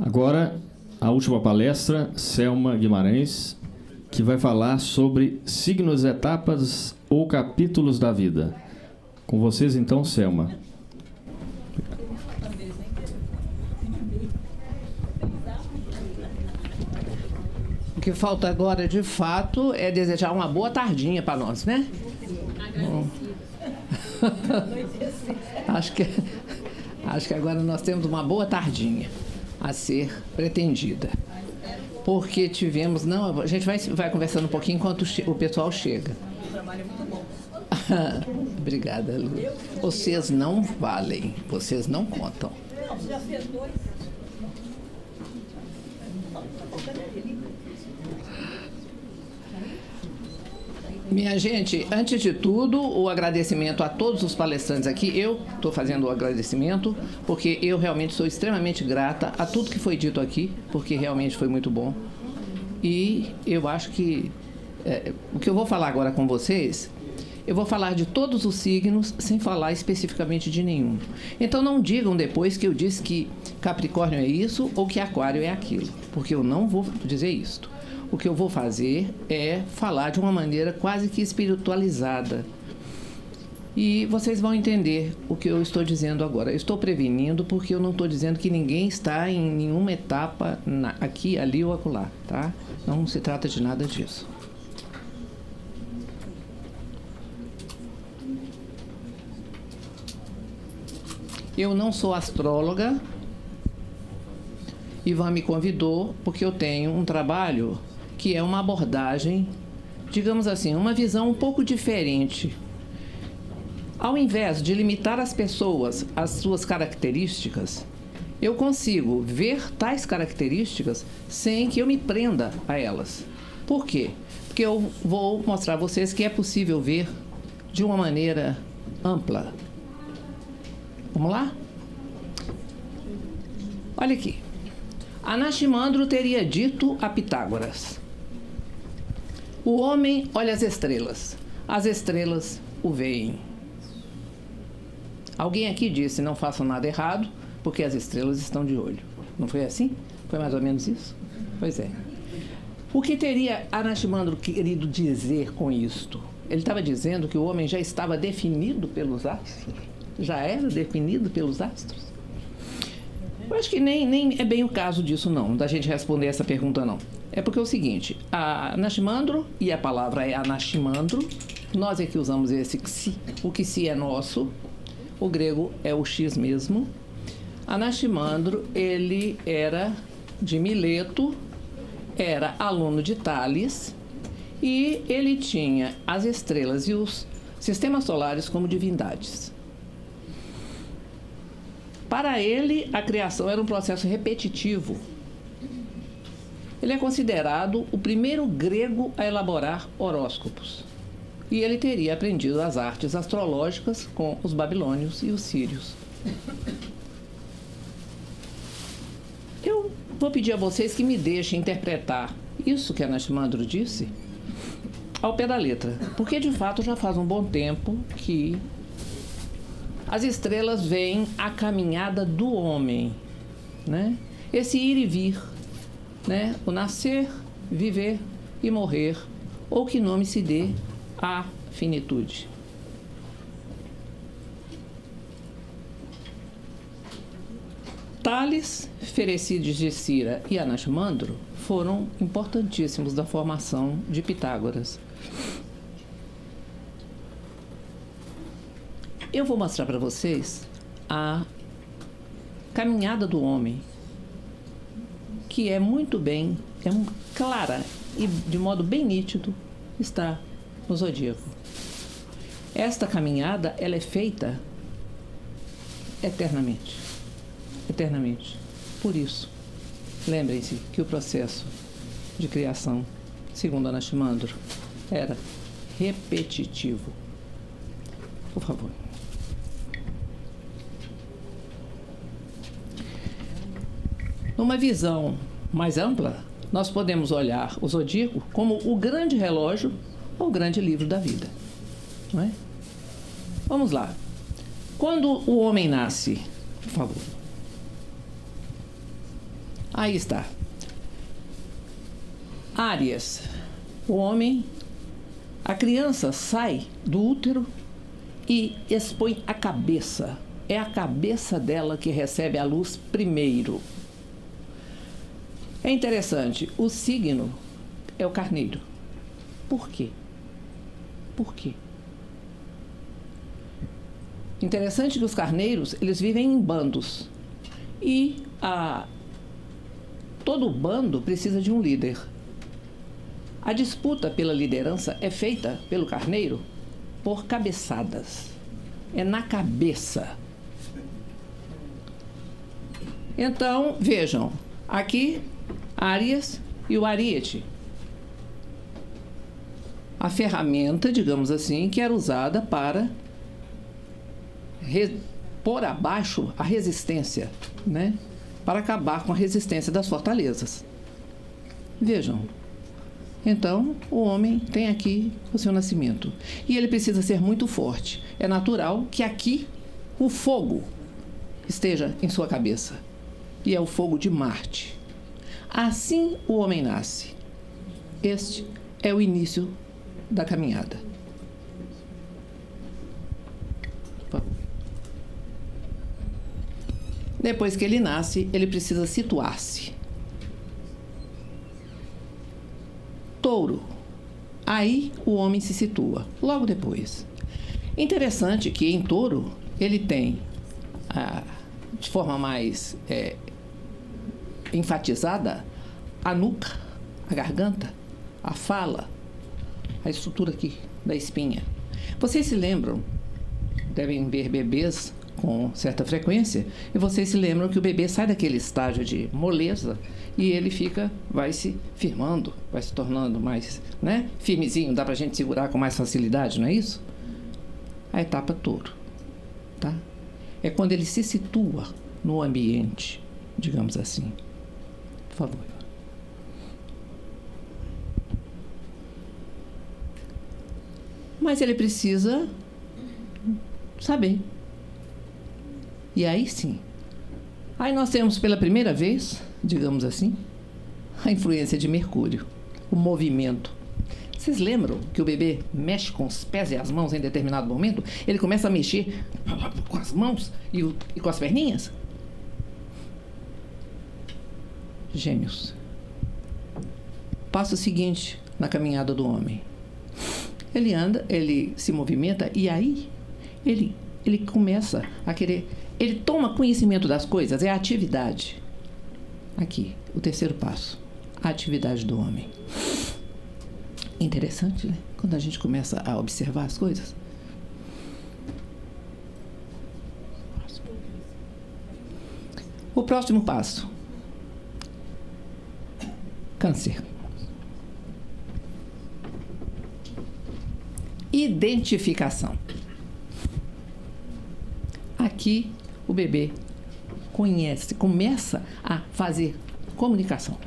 Agora, a última palestra, Selma Guimarães, que vai falar sobre signos, etapas ou capítulos da vida. Com vocês, então, Selma. O que falta agora, de fato, é desejar uma boa tardinha para nós, né? Acho que agora nós temos uma boa tardinha a ser pretendida. Porque tivemos... Não, a gente vai conversando um pouquinho enquanto o pessoal chega. O trabalho é muito bom. Obrigada, Lu. Vocês não valem, vocês não contam. Não, você já fez dois. Minha gente, antes de tudo, o agradecimento a todos os palestrantes aqui. Eu estou fazendo o agradecimento porque eu realmente sou extremamente grata a tudo que foi dito aqui, porque realmente foi muito bom. E eu acho que o que eu vou falar agora com vocês, eu vou falar de todos os signos sem falar especificamente de nenhum. Então não digam depois que eu disse que Capricórnio é isso ou que Aquário é aquilo, porque eu não vou dizer isto. O que eu vou fazer é falar de uma maneira quase que espiritualizada. E vocês vão entender o que eu estou dizendo agora. Eu estou prevenindo porque eu não estou dizendo que ninguém está em nenhuma etapa aqui, ali ou acolá, tá? Não se trata de nada disso. Eu não sou astróloga. Ivan me convidou porque eu tenho um trabalho que é uma abordagem, digamos assim, uma visão um pouco diferente. Ao invés de limitar as pessoas às suas características, eu consigo ver tais características sem que eu me prenda a elas. Por quê? Porque eu vou mostrar a vocês que é possível ver de uma maneira ampla. Vamos lá? Olha aqui. Anaximandro teria dito a Pitágoras: o homem olha as estrelas o veem. Alguém aqui disse: não façam nada errado, porque as estrelas estão de olho. Não foi assim? Foi mais ou menos isso? Pois é. O que teria Anaximandro querido dizer com isto? Ele estava dizendo que o homem já estava definido pelos astros? Já era definido pelos astros? Eu acho que nem é bem o caso disso, não, da gente responder essa pergunta, não. É porque é o seguinte, a Anaximandro, e a palavra é Anaximandro, nós é que usamos esse xi, o que si é nosso, o grego é o x mesmo. Anaximandro, ele era de Mileto, era aluno de Tales, e ele tinha as estrelas e os sistemas solares como divindades. Para ele, a criação era um processo repetitivo. Ele é considerado o primeiro grego a elaborar horóscopos. E ele teria aprendido as artes astrológicas com os babilônios e os sírios. Eu vou pedir a vocês que me deixem interpretar isso que Anaximandro disse ao pé da letra. Porque, de fato, já faz um bom tempo que as estrelas veem a caminhada do homem, né? Esse ir e vir, né? O nascer, viver e morrer, ou que nome se dê à finitude. Tales, Ferecides de Cira e Anaximandro foram importantíssimos da formação de Pitágoras. Eu vou mostrar para vocês a caminhada do homem, que é muito bem, clara e de modo bem nítido está no zodíaco. Esta caminhada, ela é feita eternamente. Eternamente. Por isso, lembrem-se que o processo de criação, segundo Anaximandro, era repetitivo. Por favor. Numa visão mais ampla, nós podemos olhar o zodíaco como o grande relógio ou o grande livro da vida. Não é? Vamos lá. Quando o homem nasce, por favor. Aí está. Áries. O homem, a criança sai do útero e expõe a cabeça. É a cabeça dela que recebe a luz primeiro. É interessante, o signo é o carneiro. Por quê? Por quê? Interessante que os carneiros, eles vivem em bandos. E todo bando precisa de um líder. A disputa pela liderança é feita pelo carneiro por cabeçadas. É na cabeça. Então, vejam, aqui, Áries e o Ariete. A ferramenta, digamos assim, que era usada para pôr abaixo a resistência, né? Para acabar com a resistência das fortalezas. Vejam. Então, o homem tem aqui o seu nascimento. E ele precisa ser muito forte. É natural que aqui o fogo esteja em sua cabeça. E é o fogo de Marte. Assim o homem nasce. Este é o início da caminhada. Depois que ele nasce, ele precisa situar-se. Touro. Aí o homem se situa, logo depois. Interessante que em Touro ele tem, de forma mais enfatizada, a nuca, a garganta, a fala, a estrutura aqui da espinha. Vocês se lembram, devem ver bebês com certa frequência, e vocês se lembram que o bebê sai daquele estágio de moleza e ele vai se firmando, vai se tornando mais, né, firmezinho, dá pra gente segurar com mais facilidade, não é isso? A etapa Touro, tá? É quando ele se situa no ambiente, digamos assim. Por favor. Mas ele precisa saber. E aí sim. Aí nós temos pela primeira vez, digamos assim, a influência de Mercúrio, o movimento. Vocês lembram que o bebê mexe com os pés e as mãos em determinado momento? Ele começa a mexer com as mãos e com as perninhas? Gêmeos. Passo seguinte na caminhada do homem. Ele anda, ele se movimenta e aí ele começa a querer... Ele toma conhecimento das coisas, é a atividade. Aqui, o terceiro passo, a atividade do homem. Interessante, né? Quando a gente começa a observar as coisas. O próximo passo. Câncer. Identificação. Aqui o bebê começa a fazer comunicação.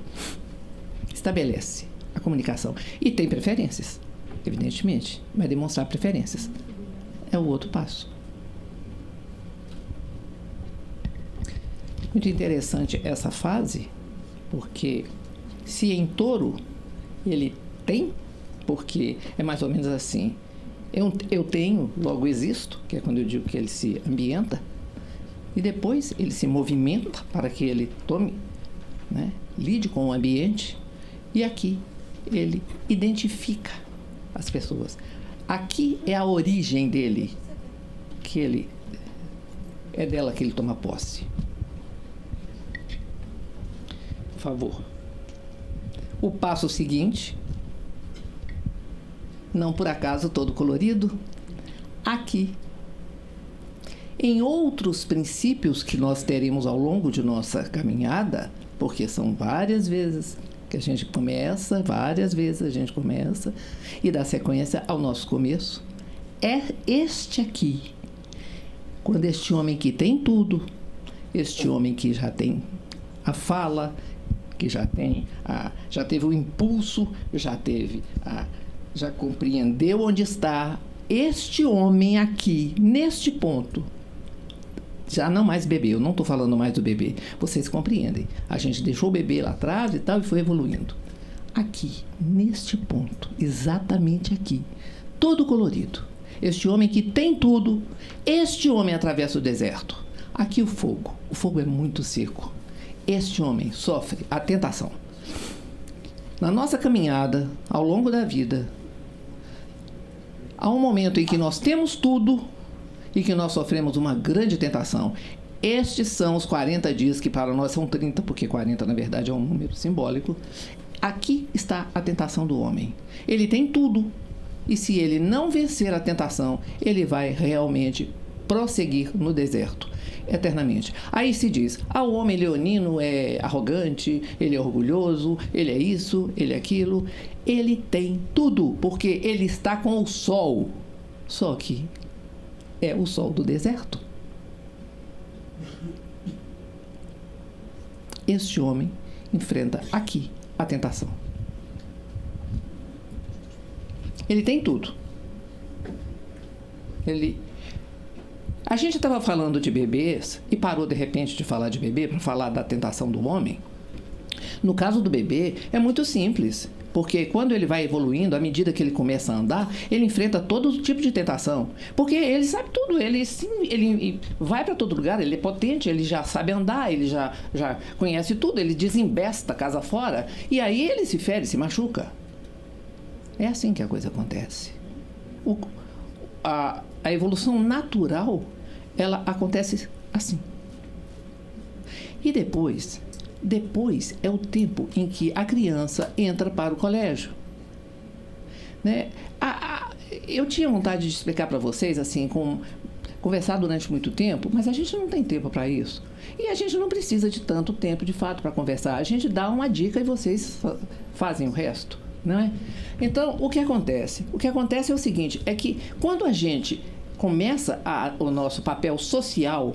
Estabelece a comunicação. E tem preferências, evidentemente. Vai demonstrar preferências. É o outro passo. Muito interessante essa fase, porque se em Touro ele tem, porque é mais ou menos assim, eu tenho, logo existo, que é quando eu digo que ele se ambienta, e depois ele se movimenta para que ele tome, né, lide com o ambiente, e aqui ele identifica as pessoas. Aqui é a origem dele, é dela que ele toma posse. Por favor. O passo seguinte, não por acaso todo colorido, aqui. Em outros princípios que nós teremos ao longo de nossa caminhada, porque são várias vezes que a gente começa, e dá sequência ao nosso começo, é este aqui. Quando este homem que tem tudo, este homem que já tem a fala, que já teve o impulso, já compreendeu onde está, este homem aqui, neste ponto, Já não mais bebê, eu não estou falando mais do bebê. Vocês compreendem. A gente deixou o bebê lá atrás e tal e foi evoluindo. Aqui, neste ponto, exatamente aqui, todo colorido. Este homem que tem tudo, este homem atravessa o deserto. Aqui o fogo é muito seco. Este homem sofre a tentação. Na nossa caminhada, ao longo da vida, há um momento em que nós temos tudo e que nós sofremos uma grande tentação. Estes são os 40 dias, que para nós são 30, porque 40 na verdade é um número simbólico. Aqui está a tentação do homem. Ele tem tudo. E se ele não vencer a tentação, ele vai realmente prosseguir no deserto, eternamente. Aí se diz, o homem leonino é arrogante, ele é orgulhoso, ele é isso, ele é aquilo. Ele tem tudo, porque ele está com o sol. Só que é o sol do deserto. Este homem enfrenta aqui a tentação. Ele tem tudo. A gente estava falando de bebês e parou de repente de falar de bebê para falar da tentação do homem. No caso do bebê, é muito simples. Porque quando ele vai evoluindo, à medida que ele começa a andar, ele enfrenta todo tipo de tentação. Porque ele sabe tudo, ele vai para todo lugar, ele é potente, ele já sabe andar, ele já conhece tudo, ele desembesta casa fora, e aí ele se fere, se machuca. É assim que a coisa acontece. A evolução natural, ela acontece assim. E depois é o tempo em que a criança entra para o colégio. Né? Eu tinha vontade de explicar para vocês, assim, conversar durante muito tempo, mas a gente não tem tempo para isso. E a gente não precisa de tanto tempo, de fato, para conversar. A gente dá uma dica e vocês fazem o resto. Não é? Então, o que acontece? O que acontece é o seguinte, é que quando a gente começa o nosso papel social,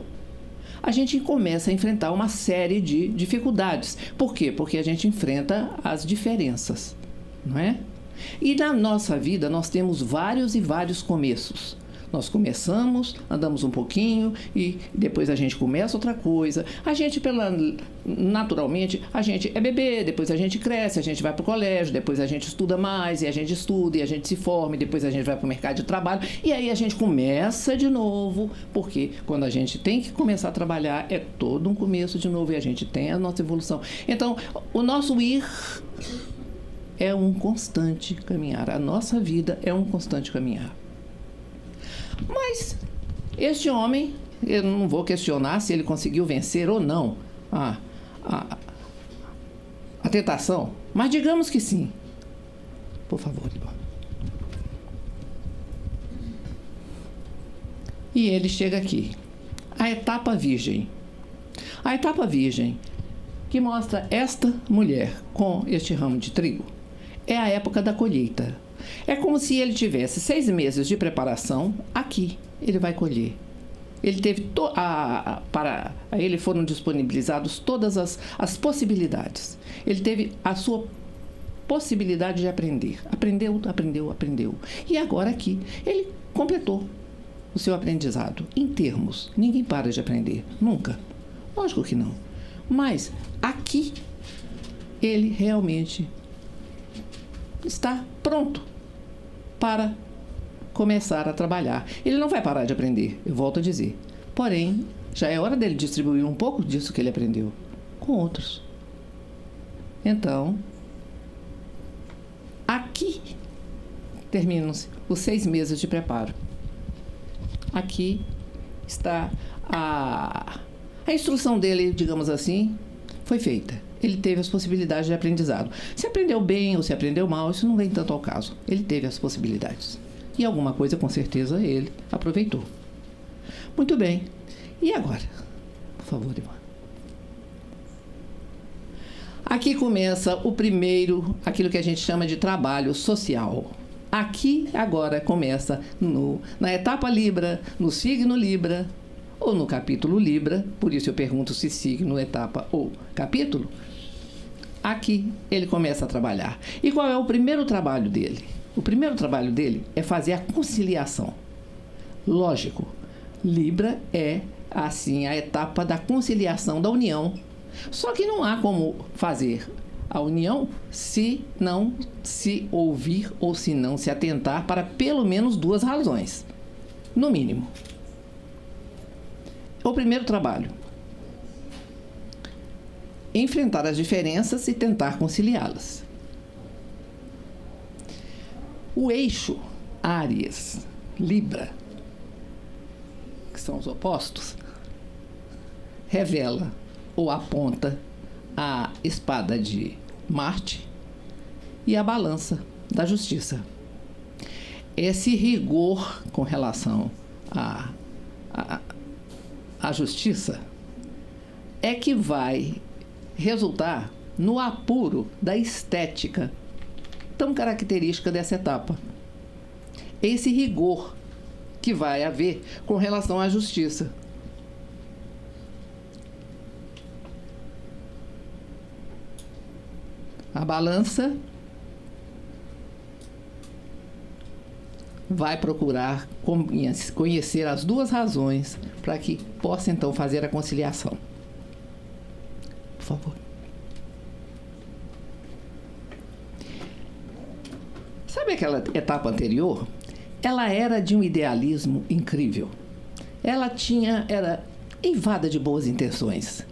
a gente começa a enfrentar uma série de dificuldades. Por quê? Porque a gente enfrenta as diferenças, não é? E na nossa vida nós temos vários e vários começos. Nós começamos, andamos um pouquinho e depois a gente começa outra coisa. A gente, naturalmente, a gente é bebê, depois a gente cresce, a gente vai para o colégio, depois a gente estuda mais, e a gente estuda, e a gente se forma, e depois a gente vai para o mercado de trabalho. E aí a gente começa de novo, porque quando a gente tem que começar a trabalhar, é todo um começo de novo, e a gente tem a nossa evolução. Então, o nosso ir é um constante caminhar. A nossa vida é um constante caminhar. Mas este homem, eu não vou questionar se ele conseguiu vencer ou não a tentação, mas digamos que sim. Por favor, Ivan. E ele chega aqui. A etapa virgem. A etapa virgem, que mostra esta mulher com este ramo de trigo, é a época da colheita. É como se ele tivesse 6 meses de preparação. Aqui ele vai colher. Ele teve para ele foram disponibilizadas todas as possibilidades. Ele teve a sua possibilidade de aprender. Aprendeu. E agora aqui ele completou o seu aprendizado. Em termos, ninguém para de aprender. Nunca. Lógico que não. Mas aqui ele realmente está pronto para começar a trabalhar. Ele não vai parar de aprender, eu volto a dizer. Porém, já é hora dele distribuir um pouco disso que ele aprendeu com outros. Então, aqui terminam-se os 6 meses de preparo. Aqui está a instrução dele, digamos assim, foi feita. Ele teve as possibilidades de aprendizado. Se aprendeu bem ou se aprendeu mal, isso não vem tanto ao caso. Ele teve as possibilidades. E alguma coisa, com certeza, ele aproveitou. Muito bem. E agora? Por favor, Ivan. Aqui começa o primeiro, aquilo que a gente chama de trabalho social. Aqui, agora, começa na etapa Libra, no signo Libra, ou no capítulo Libra, por isso eu pergunto se signo, etapa ou capítulo. Aqui ele começa a trabalhar. E qual é o primeiro trabalho dele? O primeiro trabalho dele é fazer a conciliação. Lógico, Libra é assim, a etapa da conciliação da união. Só que não há como fazer a união se não se ouvir ou se não se atentar para pelo menos 2 razões, no mínimo. O primeiro trabalho: enfrentar as diferenças e tentar conciliá-las. O eixo Áries, Libra, que são os opostos, revela ou aponta a espada de Marte e a balança da justiça. Esse rigor com relação à justiça é que vai resultar no apuro da estética tão característica dessa etapa. Esse rigor que vai haver com relação à justiça. A balança vai procurar conhecer as 2 razões para que possa então fazer a conciliação. Por favor. Sabe aquela etapa anterior? Ela era de um idealismo incrível. Ela era eivada de boas intenções.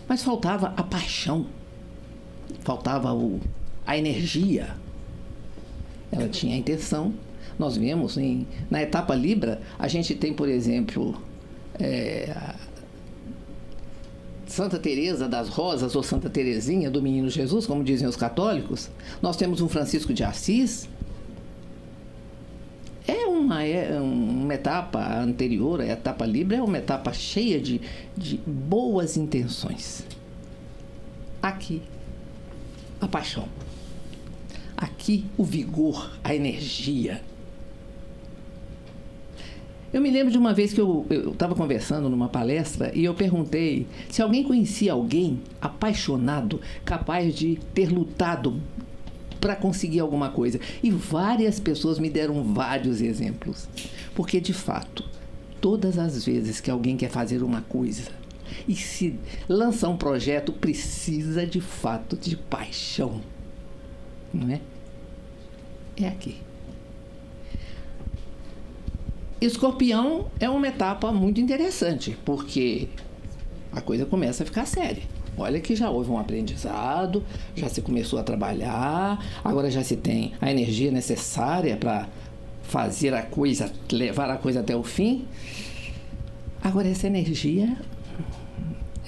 Mas faltava a paixão. Faltava a energia. Ela tinha a intenção. Nós vemos na etapa Libra, a gente tem, por exemplo, Santa Teresa das Rosas, ou Santa Teresinha do Menino Jesus, como dizem os católicos. Nós temos um Francisco de Assis. É uma etapa anterior, a etapa Libra é uma etapa cheia de boas intenções. Aqui, a paixão. Aqui, o vigor, a energia. Eu me lembro de uma vez que eu estava conversando numa palestra e eu perguntei se alguém conhecia alguém apaixonado, capaz de ter lutado para conseguir alguma coisa. E várias pessoas me deram vários exemplos. Porque, de fato, todas as vezes que alguém quer fazer uma coisa e se lança um projeto, precisa, de fato, de paixão. Não é? É aqui. Escorpião é uma etapa muito interessante, porque a coisa começa a ficar séria. Olha que já houve um aprendizado, já se começou a trabalhar, agora já se tem a energia necessária para fazer a coisa, levar a coisa até o fim. Agora essa energia,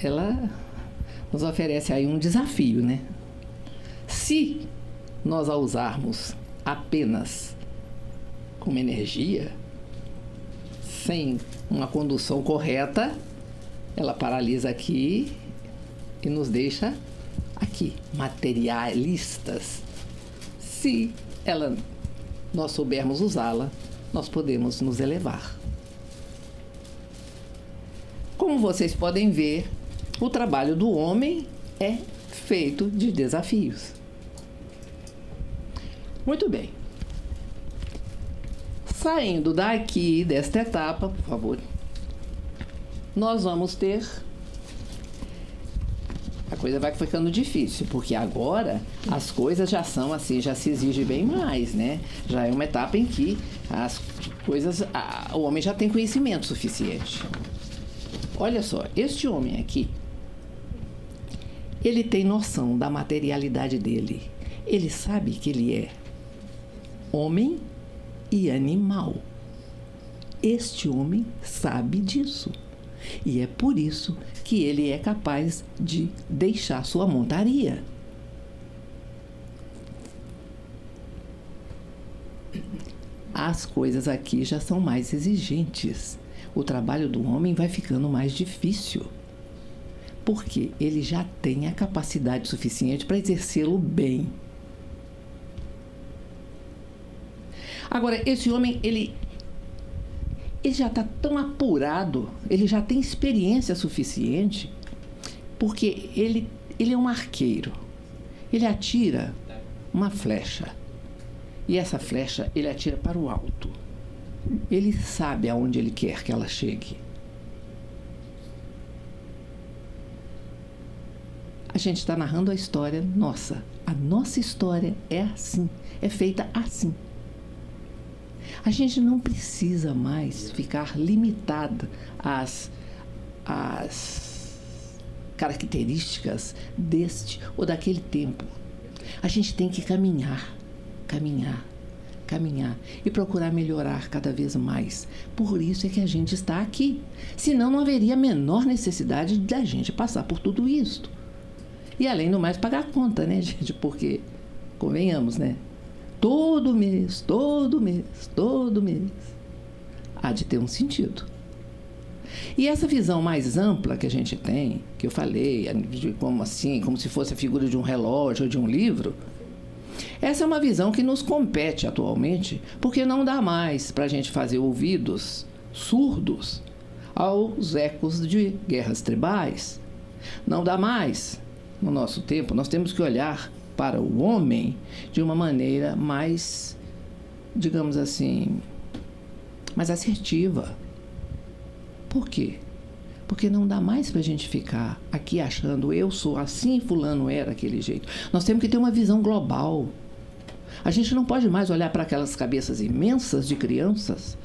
ela nos oferece aí um desafio, né? Se nós a usarmos apenas como energia, sem uma condução correta, ela paralisa aqui e nos deixa aqui, materialistas. Se nós soubermos usá-la, nós podemos nos elevar. Como vocês podem ver, o trabalho do homem é feito de desafios. Muito bem. Saindo daqui, desta etapa, por favor, nós vamos ter... A coisa vai ficando difícil, porque agora as coisas já são assim, já se exige bem mais, né? Já é uma etapa em que as coisas... o homem já tem conhecimento suficiente. Olha só, este homem aqui, ele tem noção da materialidade dele. Ele sabe que ele é homem e animal. Este homem sabe disso. E é por isso que ele é capaz de deixar sua montaria. As coisas aqui já são mais exigentes. O trabalho do homem vai ficando mais difícil. Porque ele já tem a capacidade suficiente para exercê-lo bem. Agora, esse homem, ele já está tão apurado, ele já tem experiência suficiente, porque ele é um arqueiro. Ele atira uma flecha. E essa flecha ele atira para o alto. Ele sabe aonde ele quer que ela chegue. A gente está narrando a história nossa. A nossa história é assim, é feita assim. A gente não precisa mais ficar limitada às características deste ou daquele tempo. A gente tem que caminhar e procurar melhorar cada vez mais. Por isso é que a gente está aqui. Senão não haveria a menor necessidade da gente passar por tudo isso. E além do mais, pagar a conta, né, gente? Porque, convenhamos, né? Todo mês, há de ter um sentido. E essa visão mais ampla que a gente tem, que eu falei, como se fosse a figura de um relógio ou de um livro, essa é uma visão que nos compete atualmente, porque não dá mais para a gente fazer ouvidos surdos aos ecos de guerras tribais. Não dá mais. No nosso tempo, nós temos que olhar para o homem de uma maneira mais, digamos assim, mais assertiva. Por quê? Porque não dá mais para a gente ficar aqui achando eu sou assim, fulano era daquele jeito. Nós temos que ter uma visão global. A gente não pode mais olhar para aquelas cabeças imensas de crianças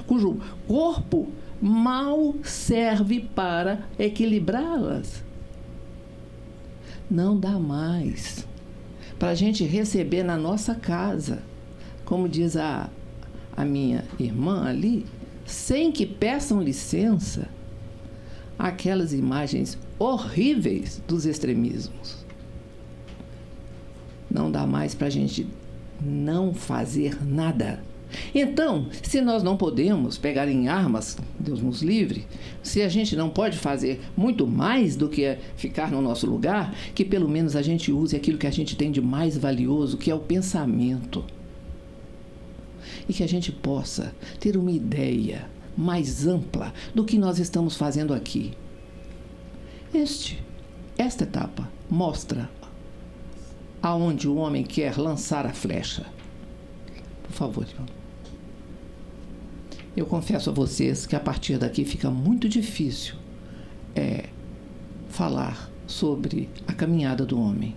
cujo corpo mal serve para equilibrá-las. Não dá mais para a gente receber na nossa casa, como diz a minha irmã ali, sem que peçam licença, aquelas imagens horríveis dos extremismos. Não dá mais para a gente não fazer nada. Então, se nós não podemos pegar em armas, Deus nos livre, se a gente não pode fazer muito mais do que ficar no nosso lugar, que pelo menos a gente use aquilo que a gente tem de mais valioso, que é o pensamento. E que a gente possa ter uma ideia mais ampla do que nós estamos fazendo aqui. Esta etapa mostra aonde o homem quer lançar a flecha. Por favor, irmão. Eu confesso a vocês que a partir daqui fica muito difícil falar sobre a caminhada do homem.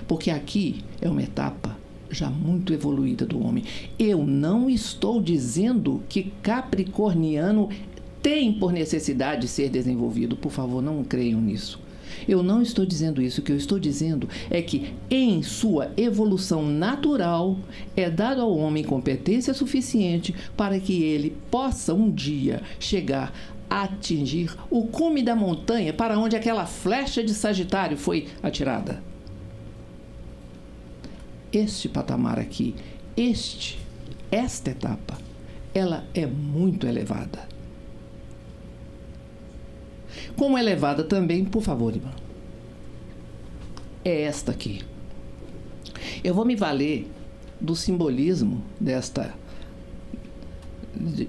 Porque aqui é uma etapa já muito evoluída do homem. Eu não estou dizendo que capricorniano tem por necessidade de ser desenvolvido. Por favor, não creiam nisso. Eu não estou dizendo isso. O que eu estou dizendo é que, em sua evolução natural, é dado ao homem competência suficiente para que ele possa um dia chegar a atingir o cume da montanha para onde aquela flecha de Sagitário foi atirada. Este patamar aqui, esta etapa, ela é muito elevada. Como elevada também, por favor, irmão, é esta aqui. Eu vou me valer do simbolismo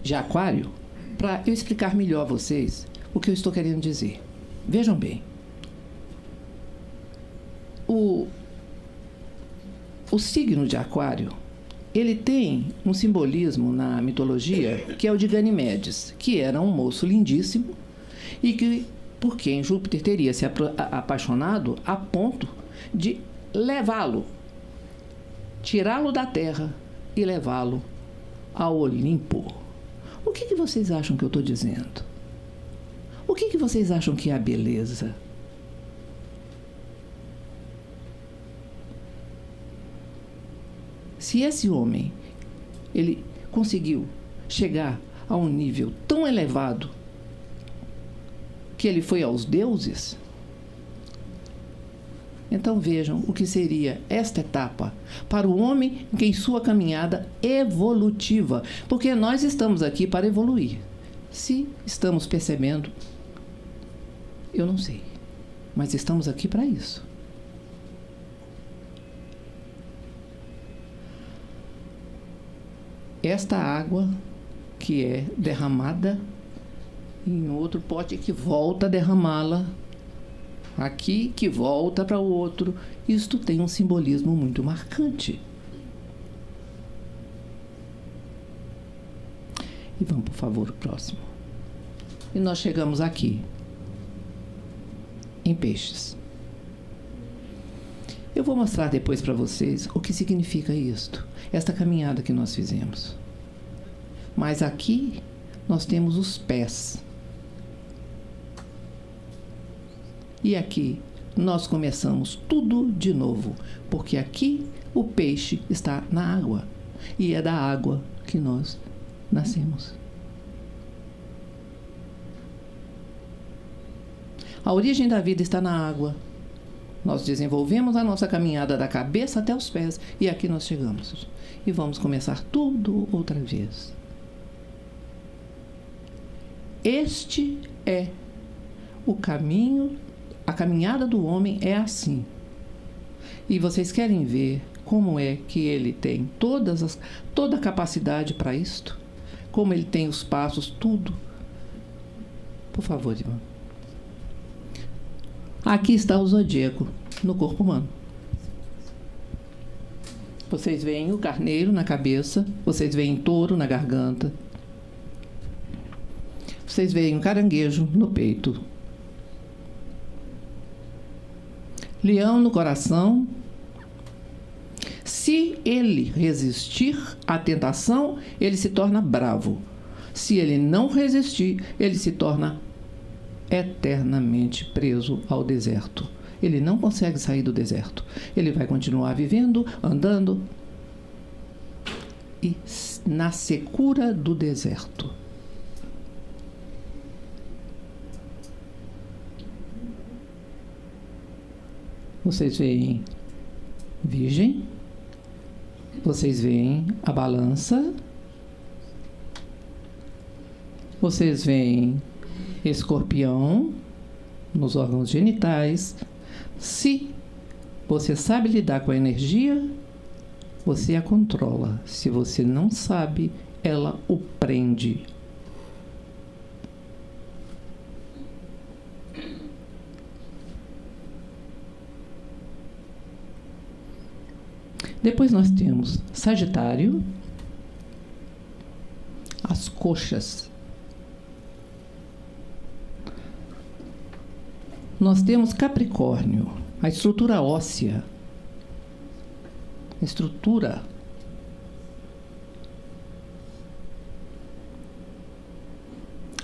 de Aquário para eu explicar melhor a vocês o que eu estou querendo dizer. Vejam bem. O signo de Aquário, ele tem um simbolismo na mitologia que é o de Ganimedes, que era um moço lindíssimo e que, por quem Júpiter teria se apaixonado a ponto de levá-lo, tirá-lo da Terra e levá-lo ao Olimpo. O que vocês acham que eu estou dizendo? O que vocês acham que é a beleza? Se esse homem, ele conseguiu chegar a um nível tão elevado que ele foi aos deuses, então vejam o que seria esta etapa para o homem em sua caminhada evolutiva, porque nós estamos aqui para evoluir. Se estamos percebendo, eu não sei, mas estamos aqui para isso. Esta água que é derramada em outro pote que volta a derramá-la aqui, que volta para o outro, isto tem um simbolismo muito marcante. E vamos, por favor, o próximo. E nós chegamos aqui, em Peixes. Eu vou mostrar depois para vocês o que significa isto, esta caminhada que nós fizemos. Mas aqui nós temos os pés. E aqui nós começamos tudo de novo, porque aqui o peixe está na água. E é da água que nós nascemos. A origem da vida está na água. Nós desenvolvemos a nossa caminhada da cabeça até os pés. E aqui nós chegamos. E vamos começar tudo outra vez. Este é o caminho, a caminhada do homem é assim. E vocês querem ver como é que ele tem toda a capacidade para isto? Como ele tem os passos, tudo? Por favor, irmão. Aqui está o zodíaco no corpo humano. Vocês veem o carneiro na cabeça, vocês veem touro na garganta, vocês veem um caranguejo no peito, leão no coração. Se ele resistir à tentação, ele se torna bravo. Se ele não resistir, ele se torna eternamente preso ao deserto. Ele não consegue sair do deserto. Ele vai continuar vivendo, andando e na secura do deserto. Vocês veem Virgem, vocês veem a balança, vocês veem Escorpião nos órgãos genitais. Se você sabe lidar com a energia, você a controla. Se você não sabe, ela o prende. Depois nós temos Sagitário, as coxas. Nós temos Capricórnio, a estrutura óssea. Estrutura.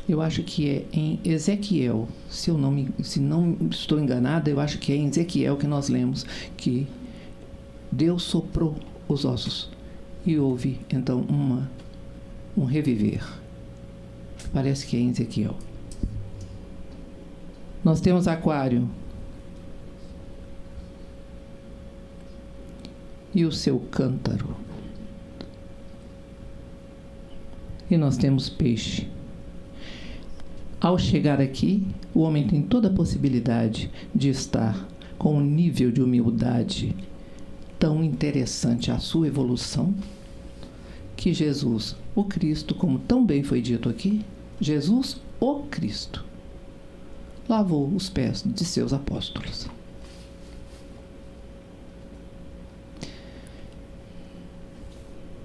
Eu acho que é em Ezequiel, se não estou enganada, eu acho que é em Ezequiel que nós lemos que Deus soprou os ossos e houve então um reviver. Parece que é em Ezequiel. Nós temos Aquário e o seu cântaro. E nós temos Peixe. Ao chegar aqui, o homem tem toda a possibilidade de estar com um nível de humildade tão interessante à sua evolução, que Jesus, o Cristo, como tão bem foi dito aqui, Jesus, o Cristo, lavou os pés de seus apóstolos.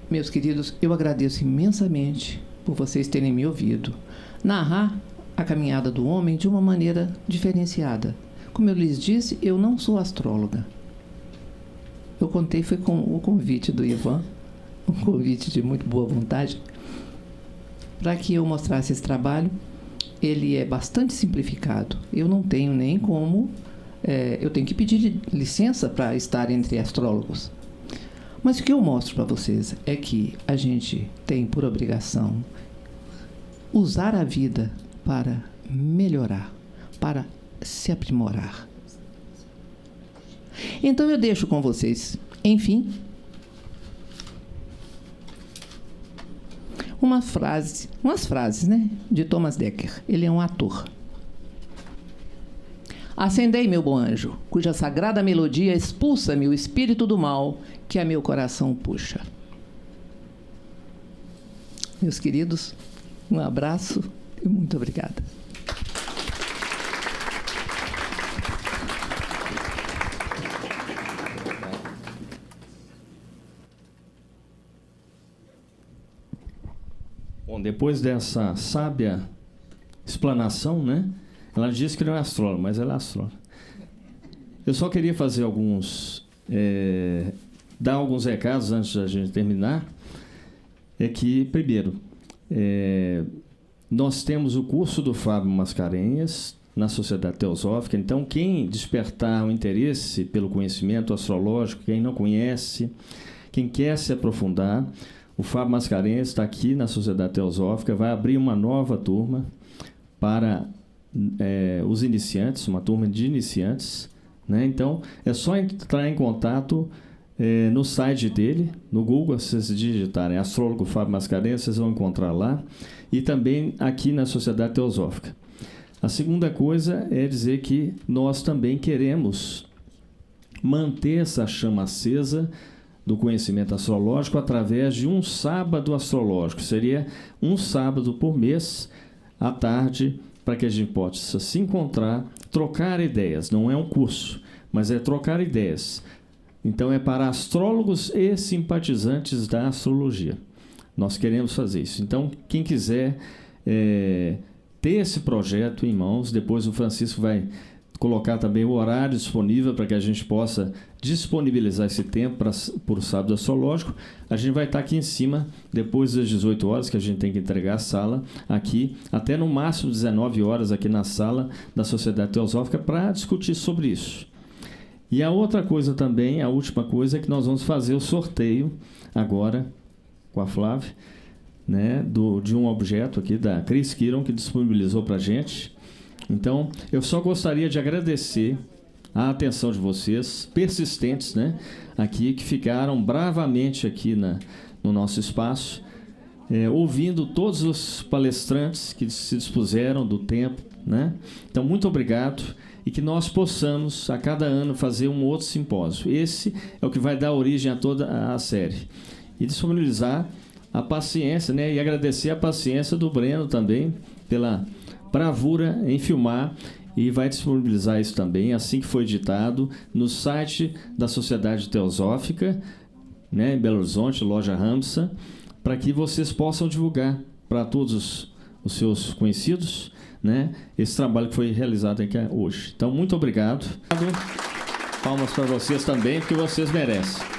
Meus queridos, eu agradeço imensamente por vocês terem me ouvido narrar a caminhada do homem de uma maneira diferenciada. Como eu lhes disse, eu não sou astróloga. Eu contei foi com o convite do Ivan, um convite de muito boa vontade, para que eu mostrasse esse trabalho. Ele é bastante simplificado. Eu não tenho nem como... eu tenho que pedir licença para estar entre astrólogos. Mas o que eu mostro para vocês é que a gente tem por obrigação usar a vida para melhorar, para se aprimorar. Então eu deixo com vocês, enfim, umas frases, né, de Thomas Dekker. Ele é um ator. Acendei, meu bom anjo, cuja sagrada melodia expulsa-me o espírito do mal que a meu coração puxa. Meus queridos, um abraço e muito obrigada. Bom, depois dessa sábia explanação, né? Ela disse que não é astróloga, mas ela é astróloga. Eu só queria fazer alguns dar alguns recados antes da gente terminar. É que, primeiro, nós temos o curso do Fábio Mascarenhas na Sociedade Teosófica. Então, quem despertar o interesse pelo conhecimento astrológico, quem não conhece, quem quer se aprofundar, o Fábio Mascarenhas está aqui na Sociedade Teosófica, vai abrir uma nova turma para os iniciantes, uma turma de iniciantes, né? Então, é só entrar em contato no site dele, no Google, se vocês digitarem Astrólogo Fábio Mascarenhas, vocês vão encontrar lá, e também aqui na Sociedade Teosófica. A segunda coisa é dizer que nós também queremos manter essa chama acesa do conhecimento astrológico através de um sábado astrológico. Seria um sábado por mês, à tarde, para que a gente possa se encontrar, trocar ideias. Não é um curso, mas é trocar ideias. Então, é para astrólogos e simpatizantes da astrologia. Nós queremos fazer isso. Então, quem quiser ter esse projeto em mãos, depois o Francisco vai colocar também o horário disponível para que a gente possa disponibilizar esse tempo para o sábado astrológico. A gente vai estar aqui em cima, depois das 18 horas, que a gente tem que entregar a sala aqui, até no máximo 19 horas aqui na sala da Sociedade Teosófica, para discutir sobre isso. E a outra coisa também, a última coisa, é que nós vamos fazer o sorteio agora com a Flávia, né, de um objeto aqui da Cris Kiron, que disponibilizou para a gente. Então, eu só gostaria de agradecer a atenção de vocês, persistentes, né, aqui, que ficaram bravamente aqui no nosso espaço, ouvindo todos os palestrantes que se dispuseram do tempo, né? Então, muito obrigado, e que nós possamos, a cada ano, fazer um outro simpósio. Esse é o que vai dar origem a toda a série. E disponibilizar a paciência, né? E agradecer a paciência do Breno também, pela bravura em filmar, e vai disponibilizar isso também, assim que foi editado, no site da Sociedade Teosófica, né, em Belo Horizonte, loja Ramsa, para que vocês possam divulgar para todos os seus conhecidos, né, esse trabalho que foi realizado aqui hoje. Então, muito obrigado. Palmas para vocês também, porque vocês merecem.